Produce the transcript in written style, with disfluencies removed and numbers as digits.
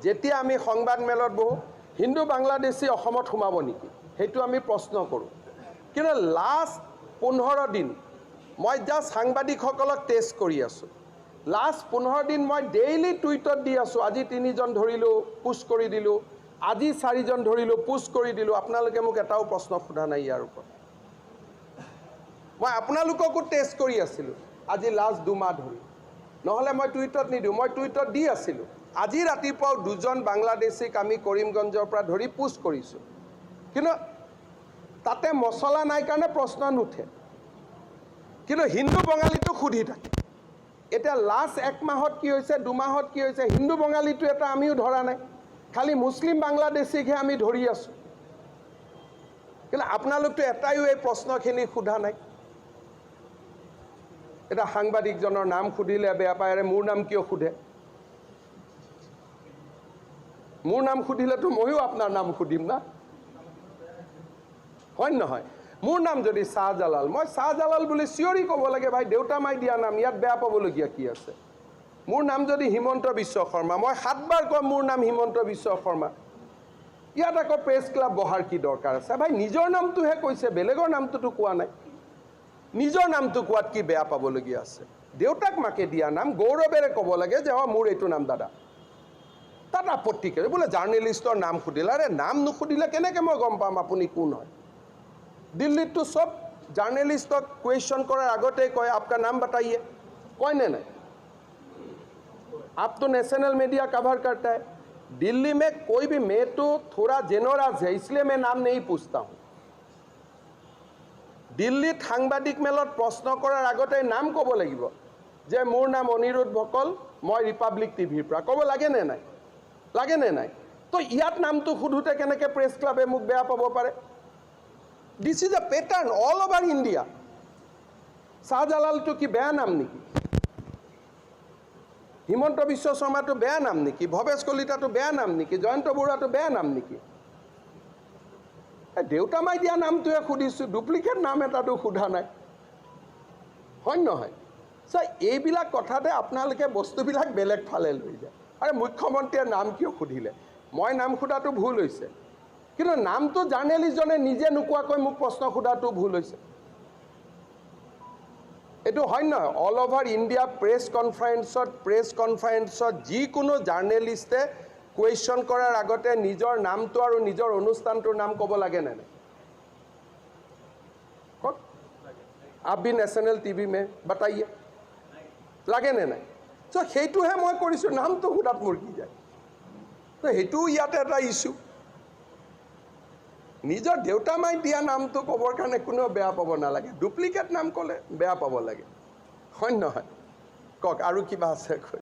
যেতিয়া আমি সংবাদ মেলত বহোঁ হিন্দু বাংলাদেশী অসমত সোমাব নেকি সেইটো আমি প্ৰশ্ন কৰোঁ কিন্তু লাষ্ট 15 দিন মই জাষ্ট সাংবাদিকসকলক টেষ্ট কৰি আছোঁ লাষ্ট 15 দিন মই ডেইলি টুইটত দি আছোঁ আজি 3জন ধৰিলোঁ পোষ্ট কৰি দিলোঁ আজি 4জন ধৰিলোঁ পোষ্ট কৰি দিলোঁ আপোনালোকে মোক এটাও প্ৰশ্ন সোধা নাই ইয়াৰ ওপৰত মই আপোনালোককো টেষ্ট কৰি আছিলোঁ আজি লাষ্ট 2 মাহ ধৰি নহ'লে মই টুইটত নিদিওঁ মই টুইটত দি আছিলোঁ আজি ৰাতিপুৱাও 2জন বাংলাদেশীক আমি কৰিমগঞ্জৰ পৰা ধৰি পোষ্ট কৰিছোঁ কিন্তু তাতে মছলা নাই কাৰণে প্ৰশ্ন নুঠে কিন্তু হিন্দু বঙালীটো সুধি থাকে এটা লাষ্ট 1 মাহত কি হৈছে 2 মাহত কি হৈছে হিন্দু বঙালীটো এটা আমিও ধৰা নাই খালি মুছলিম বাংলাদেশীকহে আমি ধৰি আছোঁ কিন্তু আপোনালোকটো এটাইও এই প্ৰশ্নখিনি সোধা নাই এটা সাংবাদিকজনৰ নাম সুধিলে বেয়া পায় মোৰ নাম কিয় সোধে মোৰ নাম সুধিলেতো মইও আপোনাৰ নাম সুধিম না হয় নহয় মোৰ নাম যদি শাহজালাল মই শাহজালাল বুলি চিঞৰি ক'ব লাগে ভাই দেউতা মাই দিয়া নাম ইয়াত বেয়া পাবলগীয়া কি আছে মোৰ নাম যদি হিমন্ত বিশ্ব শৰ্মা মই 7 বাৰ কম মোৰ নাম হিমন্ত বিশ্ব শৰ্মা ইয়াত আকৌ প্ৰেছ ক্লাব বহাৰ কি দৰকাৰ আছে ভাই নিজৰ নামটোহে কৈছে বেলেগৰ নামটোতো কোৱা নাই নিজৰ নামটো কোৱাত কি বেয়া পাবলগীয়া আছে দেউতাক মাকে দিয়া নাম গৌৰৱেৰে ক'ব লাগে যে মোৰ এইটো নাম দাদা তাত আপত্তি কৰে বোলে জাৰ্নেলিষ্টৰ নাম সুধিলে আৰে নাম নুসুধিলে কেনেকৈ মই গম পাম আপুনি কোন হয় দিল্লীত सब जर्नलिस्टक क्वेश्चन करार आगते कय आपका नाम बताइए कौन नहीं आप तो नेशनल मीडिया कवर करता है दिल्ली में कोई भी मैं तो थोड़ा जेनरस है इसलिए मैं नाम नहीं पूछता हूँ दिल्ली सांबादिक मेलत प्रश्न करार आगते नाम कब लगिब जे मोर नाम अनिरुद्ध भकल मैं रिपाब्लिक टीभीर পৰা कब लागे ने नाई तो इयात नाम तो सुधुते केनेके प्रेस क्लाबे मुक बेया पाब पारे This is a pattern all over India. Shahjalal to ki beya naam niki. Himanta Biswa Sharma to beya naam niki. Bhavesh Kolita to beya naam niki. Jayanta Bora to beya naam niki. Deuta mai dia naam to khudhisu duplicate naam eta to khudha nai. Hoy nohoy. So এইবিলাক কথাতে আপোনালোকে বস্তুবিলাক বেলেগ ফালে লৈ যায় আৰে মুখ্যমন্ত্ৰীৰ নাম কিয় খুধিলে মই নাম খুদাটো ভুল হৈছে কিন্তু নামটো জাৰ্নেলিষ্টজনে নিজে নুকুৱাকৈ মোক প্ৰশ্ন খুদাটো ভুল হৈছে এটো হয় না অল ওভাৰ ইন্ডিয়া প্ৰেছ কনফাৰেন্সত যিকোনো জাৰ্নেলিষ্টে কোৱেশ্চন কৰাৰ আগতে নিজৰ নামটো আৰু নিজৰ অনুষ্ঠানটোৰ নাম ক'ব লাগে না কত आप भी नेशनल टीवी में बताइए লাগে না সো সেইটোহে মই কৰিছো নামটো খুদাত মোৰ কি যায় তো হেতু ইয়াতে এটা ইস্যু নিজৰ দেউতা মাই দিয়া নামটো ক'বৰ কাৰণে কোনো বেয়া পাব নালাগে ডুপ্লিকেট নাম ক'লে বেয়া পাব লাগে হয় নহয় কক আৰু কিবা আছে কৈ